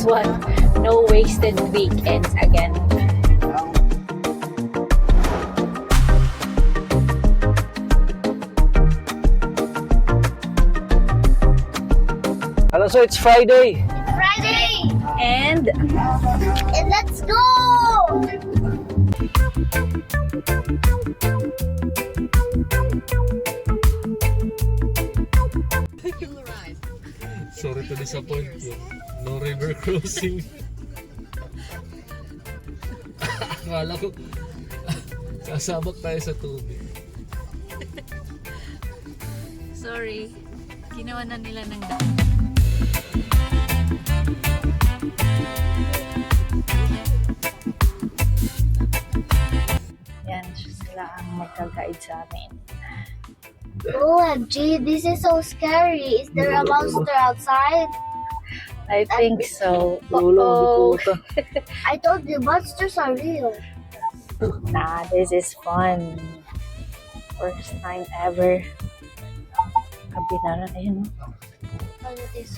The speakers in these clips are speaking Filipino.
this one. No wasted weekends again. So it's Friday. Friday! And And let's go! Sorry to disappoint you. No river crossing. Akala ko sasabak tayo sa tubig. sorry, ginawa na nila ng daan. Yan, sila ang magka-guide sa amin. OMG, this is so scary. Is there a monster outside? I think so. Lolo, Uh-oh. I told you, monsters are real. Nah, this is fun. First time ever. Kabinaran, ayun o. Follow this.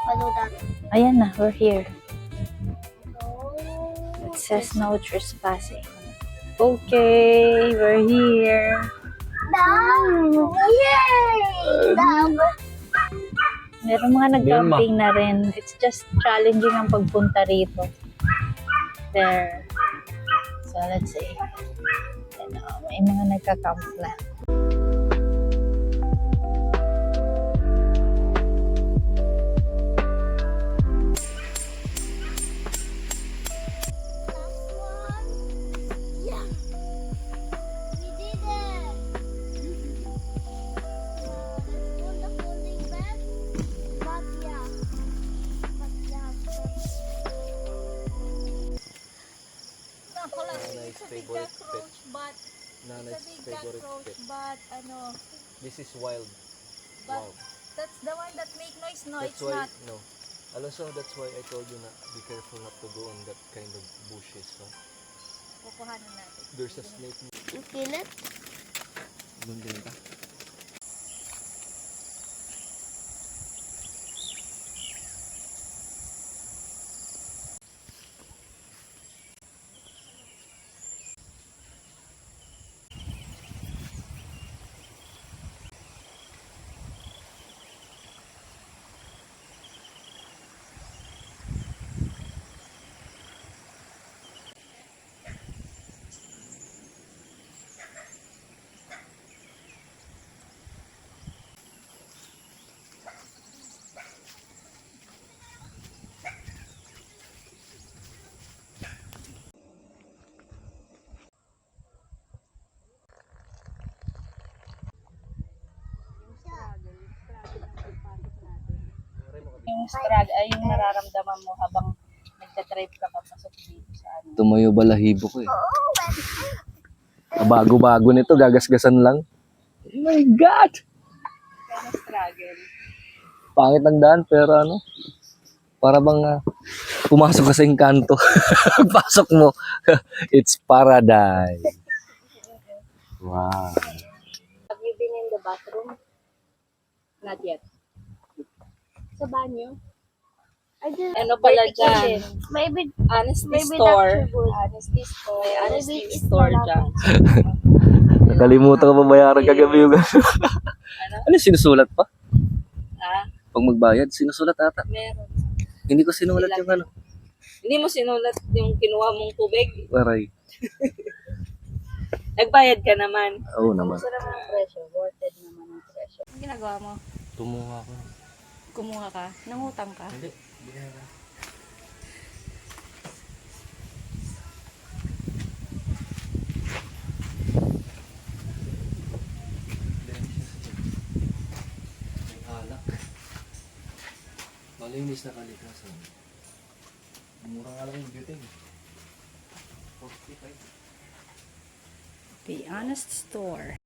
Follow that. Ayan na, we're here. Oh. It says no trespassing. Okay, we're here. Love! Yay! Love! Meron mga nag-camping na rin. It's just challenging ang pagpunta rito. There. So, let's see. May mga nagka-camp na. Yeah. We did it! On the folding bed. But yeah. Nanay's favorite pet. But Nanay's favorite pet. but ano, This is wild. But- Wow. that's the one that make noise. No, That's it's why, not. no. Also, that's why I told you na be careful not to go on that kind of bushes. No? Kukuhanan natin. There's a snake. You feel it? Bundin ka. Yung struggle ay yung nararamdaman mo habang nagda-drive ka papasok dito sa ano. Tumayo balahibo ko eh. Bago-bago nito, gagasgasan lang. Oh my God! Kaya struggle. Pangit ang daan, pero ano, para bang pumasok ka sa engkanto. Pasok mo, it's paradise. Wow. Have you been in the bathroom? Not yet. Sa banyo? I did. Ano pala dyan? Maybe Honesty Maybe store. that's too good. Honesty store. May honesty Maybe it's store not dyan. Nakalimutan ko pa bayaran kagabi yung Ano? Ano sinusulat pa? Ah, Pag magbayad, sinusulat ata. meron. Hindi ko sinulat yung ano. Hindi mo sinulat yung kinuha mong tubig. Aray. Nagbayad ka naman. Oo naman. Gusto naman ang presyo. Worth it naman ang presyo. Ang ginagawa mo? Tumuha ko. Kumuha ka? Nangutang ka? Hindi. May alak. Malinis na kalikasan. Mura nga lang yung beauty. 45. The Honest Store.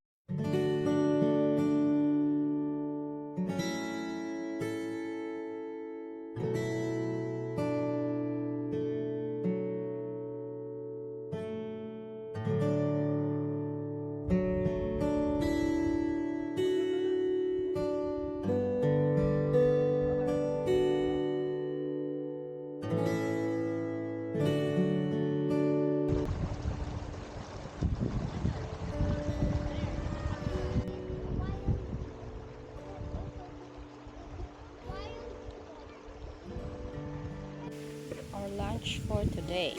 for today.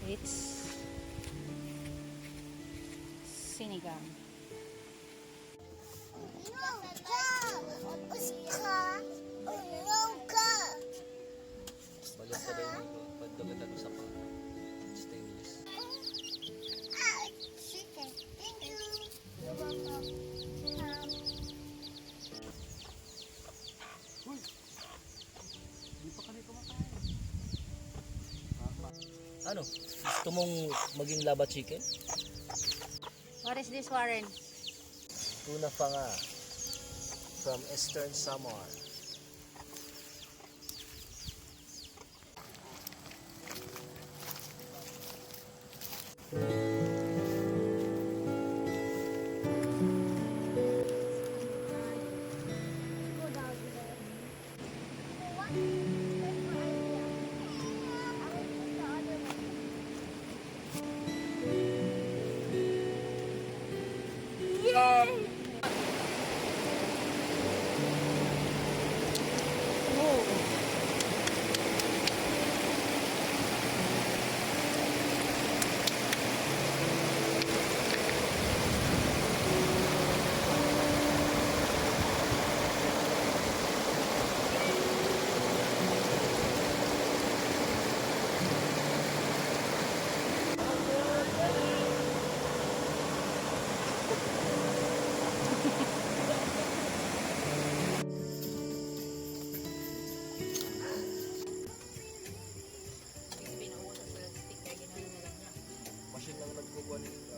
It's sinigang. Balik sa rin ito. Pagdagat sa pang stainless. Di pa kami kumakain. Ano? Gusto mong maging lava chicken? What is this, Warren? Tuna fanga from Eastern Samar. Machine lang nagkukuha nito.